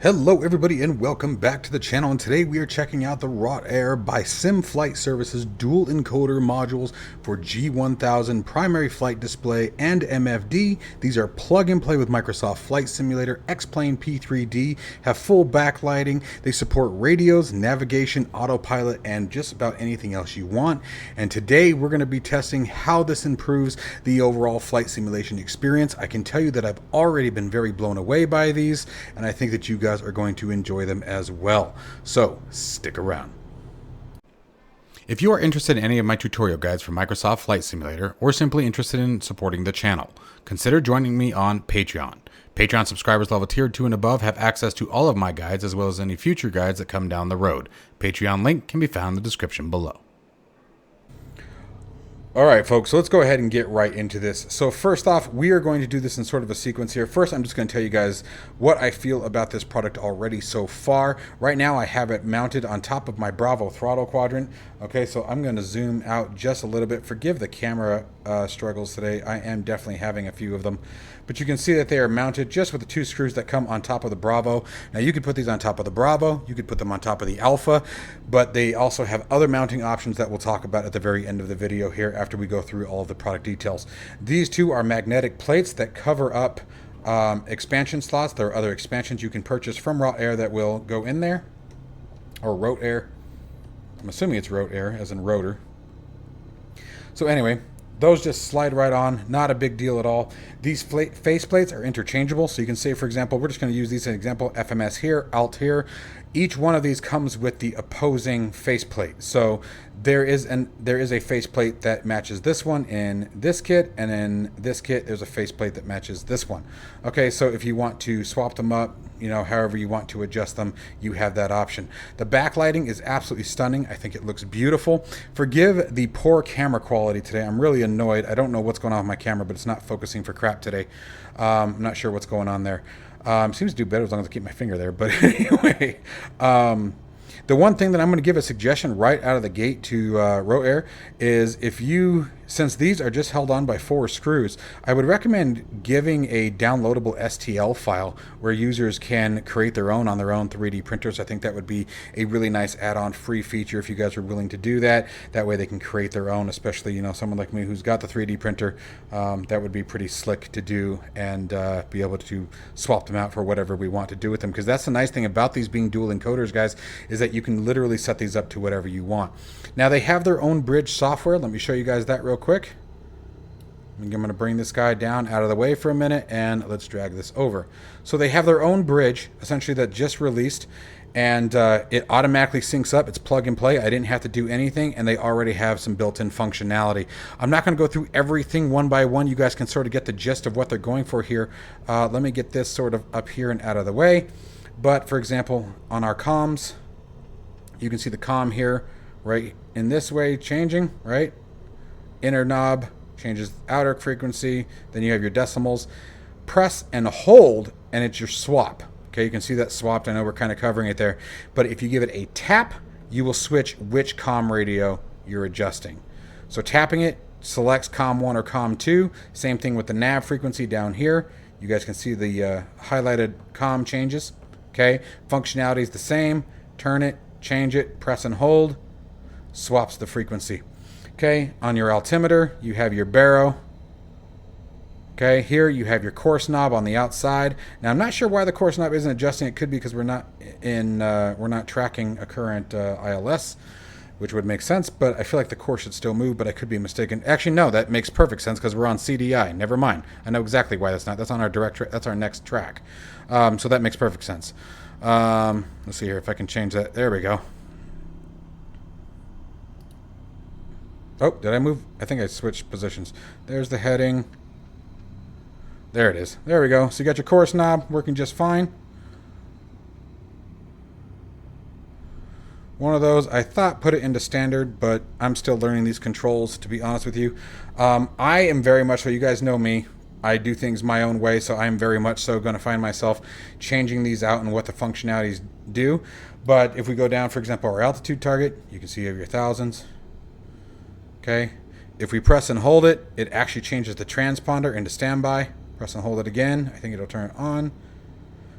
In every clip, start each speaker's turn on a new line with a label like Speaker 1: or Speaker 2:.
Speaker 1: Hello everybody and welcome back to the channel, and today we are checking out the rotAIR by SimFlight Services dual encoder modules for G1000 primary flight display and MFD. These are plug and play with Microsoft Flight Simulator, X-Plane P3D, have full backlighting, they support radios, navigation, autopilot, and just about anything else you want. And today we're going to be testing how this improves the overall flight simulation experience. I can tell you that I've already been very blown away by these, and I think that you guys are going to enjoy them as well. So stick around. If you are interested in any of my tutorial guides for Microsoft Flight Simulator, or simply interested in supporting the channel, consider joining me on Patreon. Patreon subscribers level tier 2 and above have access to all of my guides as well as any future guides that come down the road. Patreon link can be found in the description below. All right, folks, so let's go ahead and get right into this. So first off, we are going to do this in sort of a sequence here. First, I'm just going to tell you guys what I feel about this product already so far. Right now, I have it mounted on top of my Bravo throttle quadrant. Okay, so I'm going to zoom out just a little bit. Forgive the camera struggles today. I am definitely having a few of them. But you can see that they are mounted just with the two screws that come on top of the Bravo. Now, you could put these on top of the Bravo. You could put them on top of the Alpha. But they also have other mounting options that we'll talk about at the very end of the video here after we go through all of the product details. These two are magnetic plates that cover up expansion slots. There are other expansions you can purchase from rotAIR that will go in there, or rotAIR. I'm assuming it's rotAIR as in rotor. So anyway, those just slide right on, not a big deal at all. These face plates are interchangeable, so you can say, for example, we're just going to use these as an example, FMS here, Alt here. Each one of these comes with the opposing faceplate. So there is a faceplate that matches this one in this kit, and in this kit there's a faceplate that matches this one. Okay, so if you want to swap them up, you know, however you want to adjust them, you have that option. The backlighting is absolutely stunning. I think it looks beautiful. Forgive the poor camera quality today. I'm really annoyed. I don't know what's going on with my camera, but it's not focusing for crap today. I'm not sure what's going on there. Seems to do better as long as I keep my finger there. But anyway, the one thing that I'm going to give a suggestion right out of the gate to rotAIR is, if you, since these are just held on by 4 screws, I would recommend giving a downloadable STL file where users can create their own on their own 3D printers. I think that would be a really nice add-on free feature if you guys are willing to do that. That way they can create their own, especially, you know, someone like me who's got the 3D printer. That would be pretty slick to do, and be able to swap them out for whatever we want to do with them. Because that's the nice thing about these being dual encoders, guys, is that you can literally set these up to whatever you want. Now, they have their own bridge software. Let me show you guys that real quick. I'm going to bring this guy down out of the way for a minute, and let's drag this over. So they have their own bridge, essentially, that just released, and it automatically syncs up. It's plug and play. I didn't have to do anything, and they already have some built-in functionality. I'm not going to go through everything one by one. You guys can sort of get the gist of what they're going for here. Let me get this sort of up here and out of the way. But, for example, on our comms, you can see the comm here, right in this way, changing, right? Inner knob changes outer frequency. Then you have your decimals. Press and hold, and it's your swap. Okay, you can see that swapped. I know we're kind of covering it there. But if you give it a tap, you will switch which comm radio you're adjusting. So tapping it selects COM 1 or COM 2. Same thing with the nav frequency down here. You guys can see the highlighted COM changes. Okay, functionality is the same. Turn it, change it, press and hold, swaps the frequency. Okay, on your altimeter, you have your baro. Okay, here you have your course knob on the outside. Now, I'm not sure why the course knob isn't adjusting. It could be because we're not tracking a current ILS, which would make sense, but I feel like the course should still move, but I could be mistaken. Actually, no, that makes perfect sense because we're on CDI. Never mind. I know exactly why that's not. That's on our that's our next track. So that makes perfect sense. Let's see here if I can change that. There we go. Oh, did I move? I think I switched positions. There's the heading. There it is. There we go. So you got your course knob working just fine. One of those, I thought put it into standard, but I'm still learning these controls, to be honest with you. I am very much so, you guys know me, I do things my own way, so I'm very much so going to find myself changing these out and what the functionalities do. But if we go down, for example, our altitude target, you can see you have your thousands. Okay. If we press and hold it, it actually changes the transponder into standby. Press and hold it again. I think it'll turn it on.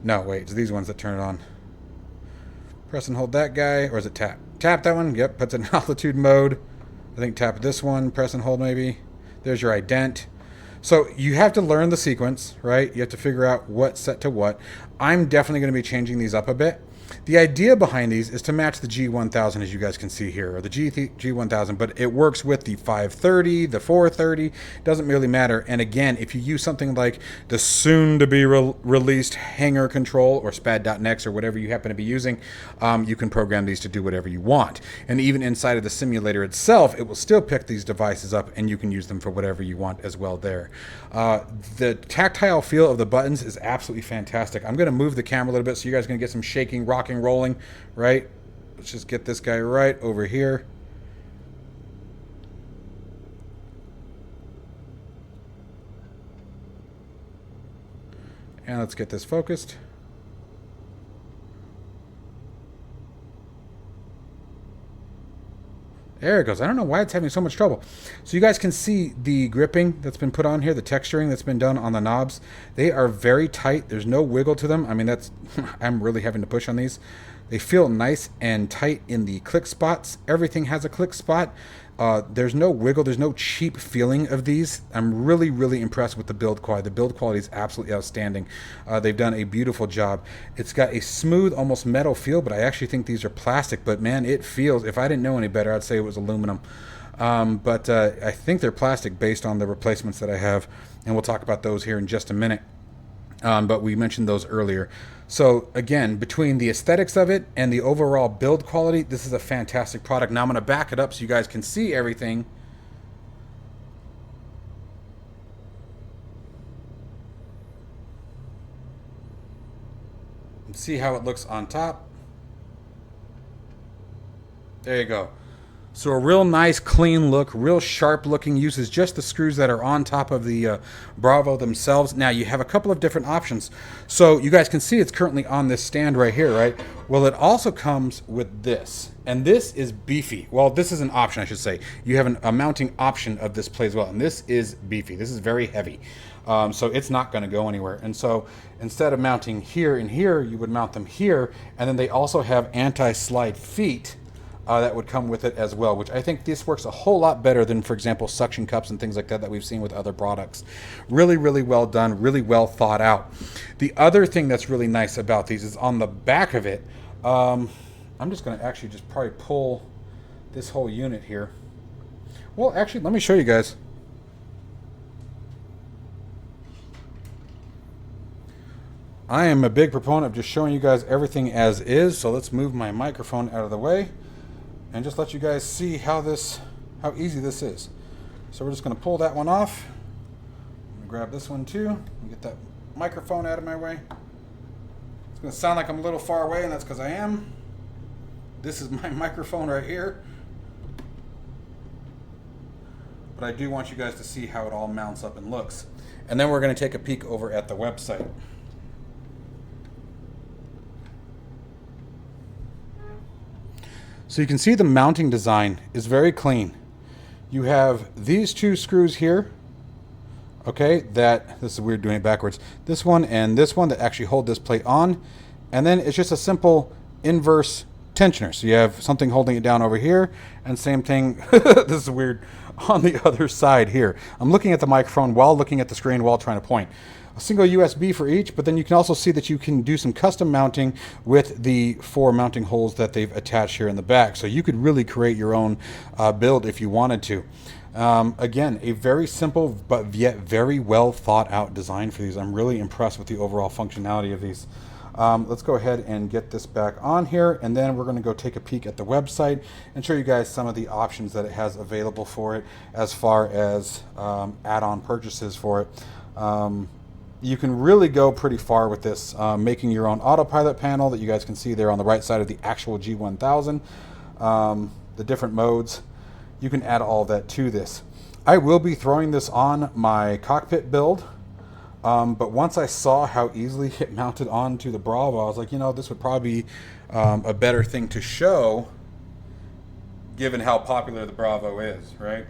Speaker 1: No, wait, it's these ones that turn it on. Press and hold that guy, or is it tap? Tap that one, yep, puts it in altitude mode. I think tap this one, press and hold maybe. There's your ident. So you have to learn the sequence, right? You have to figure out what's set to what. I'm definitely going to be changing these up a bit. The idea behind these is to match the G1000, as you guys can see here, or the G1000, but it works with the 530, the 430, doesn't really matter. And again, if you use something like the soon-to-be released Hanger Control or SPAD.next or whatever you happen to be using, you can program these to do whatever you want. And even inside of the simulator itself, it will still pick these devices up, and you can use them for whatever you want as well there. The tactile feel of the buttons is absolutely fantastic. I'm going to move the camera a little bit so you guys can get some shaking, rocking, rolling, right? Let's just get this guy right over here. And let's get this focused. There it goes. I don't know why it's having so much trouble. So you guys can see the gripping that's been put on here, the texturing that's been done on the knobs. They are very tight. There's no wiggle to them. I mean, that's I'm really having to push on these. They feel nice and tight in the click spots. Everything has a click spot. There's no wiggle. There's no cheap feeling of these. I'm really, really impressed with the build quality. The build quality is absolutely outstanding. They've done a beautiful job. It's got a smooth, almost metal feel, but I actually think these are plastic. But man, it feels, if I didn't know any better, I'd say it was aluminum. But I think they're plastic based on the replacements that I have. And we'll talk about those here in just a minute. But we mentioned those earlier. So again, between the aesthetics of it and the overall build quality, this is a fantastic product. Now I'm going to back it up so you guys can see everything. And see how it looks on top. There you go. So a real nice, clean look, real sharp looking, uses just the screws that are on top of the Bravo themselves. Now you have a couple of different options. So you guys can see it's currently on this stand right here, right? Well, it also comes with this, and this is beefy. Well, this is an option, I should say. You have a mounting option of this plays well, and this is beefy. This is very heavy. So it's not going to go anywhere. And so instead of mounting here and here, you would mount them here, and then they also have anti-slide feet that would come with it as well, which I think this works a whole lot better than, for example, suction cups and things like that we've seen with other products. Really, really well done, really well thought out. The other thing that's really nice about these is on the back of it, I'm just going to actually just probably pull this whole unit here. Well, actually, let me show you guys. I am a big proponent of just showing you guys everything as is, so let's move my microphone out of the way and just let you guys see how easy this is. So we're just going to pull that one off. I'm going to grab this one too and get that microphone out of my way. It's going to sound like I'm a little far away, and that's because I am. This is my microphone right here. But I do want you guys to see how it all mounts up and looks. And then we're going to take a peek over at the website. So you can see the mounting design is very clean. You have these two screws here, okay, this is weird doing it backwards. This one and this one that actually hold this plate on. And then it's just a simple inverse tensioner. So you have something holding it down over here, and same thing, this is weird, on the other side here. I'm looking at the microphone while looking at the screen while trying to point. A single USB for each, but then you can also see that you can do some custom mounting with the 4 mounting holes that they've attached here in the back. So you could really create your own build if you wanted to. Again, a very simple but yet very well thought out design for these. I'm really impressed with the overall functionality of these. Let's go ahead and get this back on here, and then we're going to go take a peek at the website and show you guys some of the options that it has available for it as far as add-on purchases for it. You can really go pretty far with this, making your own autopilot panel that you guys can see there on the right side of the actual G1000, the different modes. You can add all of that to this. I will be throwing this on my cockpit build, but once I saw how easily it mounted onto the Bravo, I was like, you know, this would probably be a better thing to show given how popular the Bravo is, right?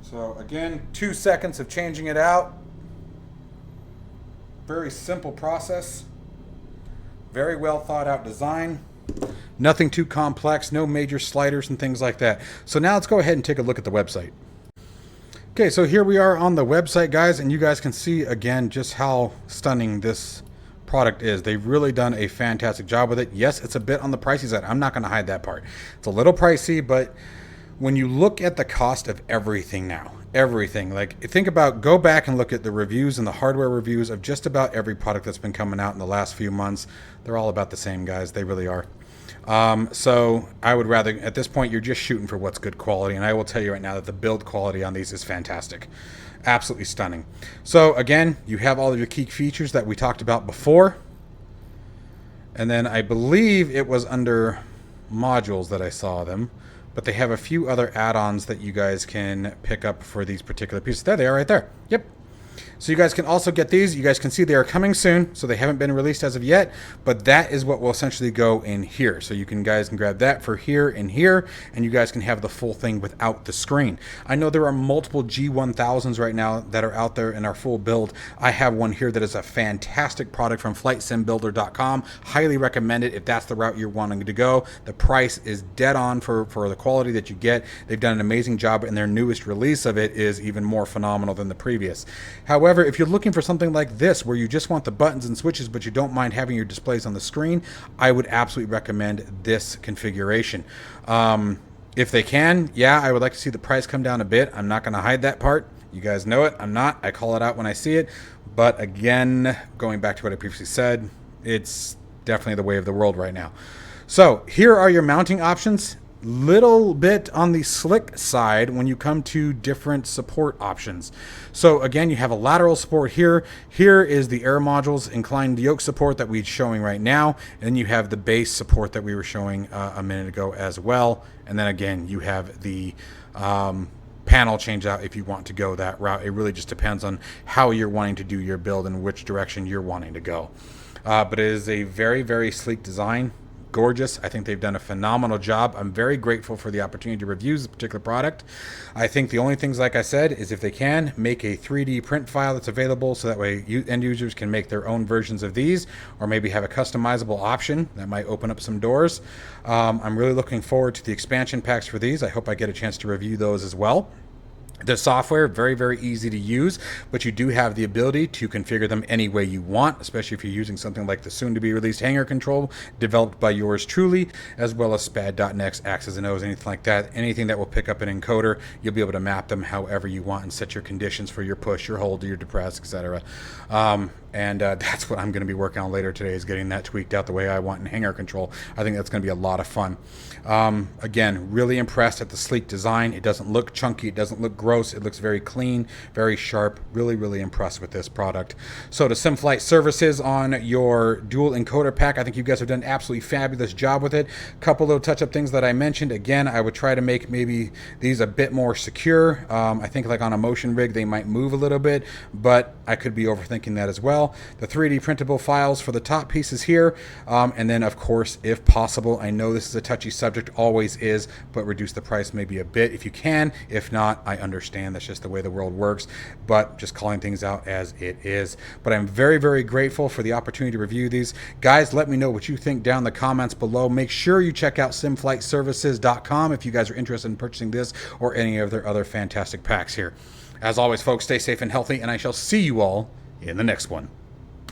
Speaker 1: So again, 2 seconds of changing it out. Very simple process. Very well thought out design. Nothing too complex, no major sliders and things like that. So now let's go ahead and take a look at the website. Okay, so here we are on the website, guys, and you guys can see again just how stunning this product is. They've really done a fantastic job with it. Yes, it's a bit on the pricey side. I'm not going to hide that part. It's a little pricey, but when you look at the cost of everything now, everything, like think about, go back and look at the reviews and the hardware reviews of just about every product that's been coming out in the last few months. They're all about the same, guys. They really are. So I would rather, at this point, you're just shooting for what's good quality. And I will tell you right now that the build quality on these is fantastic. Absolutely stunning. So again, you have all of your key features that we talked about before. And then I believe it was under modules that I saw them. But they have a few other add-ons that you guys can pick up for these particular pieces. There they are right there. Yep. So you guys can also get these. You guys can see they are coming soon, so they haven't been released as of yet, but that is what will essentially go in here. So you guys can grab that for here and here, and you guys can have the full thing without the screen. I know there are multiple G1000s right now that are out there in our full build. I have one here that is a fantastic product from flightsimbuilder.com. Highly recommend it if that's the route you're wanting to go. The price is dead on for the quality that you get. They've done an amazing job, and their newest release of it is even more phenomenal than the previous. However, if you're looking for something like this where you just want the buttons and switches but you don't mind having your displays on the screen, I would absolutely recommend this configuration. If they can, yeah, I would like to see the price come down a bit. I'm not going to hide that part. You guys know it. I'm not. I call it out when I see it. But again, going back to what I previously said, it's definitely the way of the world right now. So here are your mounting options. Little bit on the slick side when you come to different support options. So again, you have a lateral support here. Here is the air modules inclined yoke support that we're showing right now. And then you have the base support that we were showing a minute ago as well. And then again, you have the panel change out if you want to go that route. It really just depends on how you're wanting to do your build and which direction you're wanting to go. But it is a very, very sleek design. Gorgeous. I think they've done a phenomenal job. I'm very grateful for the opportunity to review this particular product. I think the only things, like I said, is if they can make a 3D print file that's available so that way end users can make their own versions of these, or maybe have a customizable option that might open up some doors. I'm really looking forward to the expansion packs for these. I hope I get a chance to review those as well. The software, very, very easy to use, but you do have the ability to configure them any way you want, especially if you're using something like the soon-to-be-released hanger control developed by yours truly, as well as SPAD.NEX, X's and O's, anything like that. Anything that will pick up an encoder, you'll be able to map them however you want and set your conditions for your push, your hold, your depress, etc. That's what I'm going to be working on later today, is getting that tweaked out the way I want in hanger control. I think that's going to be a lot of fun. Again, really impressed at the sleek design. It doesn't look chunky. It doesn't look gross. It looks very clean, very sharp. Really, really impressed with this product. So to SimFlight Services on your dual encoder pack, I think you guys have done an absolutely fabulous job with it. A couple little touch-up things that I mentioned. Again, I would try to make maybe these a bit more secure. I think like on a motion rig, they might move a little bit, but I could be overthinking that as well. The 3D printable files for the top pieces here. And then, of course, if possible, I know this is a touchy subject, always is, but reduce the price maybe a bit if you can. If not, I understand. That's just the way the world works, but just calling things out as it is. But I'm very, very grateful for the opportunity to review these. Guys, let me know what you think down in the comments below. Make sure you check out SimFlightServices.com if you guys are interested in purchasing this or any of their other fantastic packs here. As always, folks, stay safe and healthy, and I shall see you all in the next one.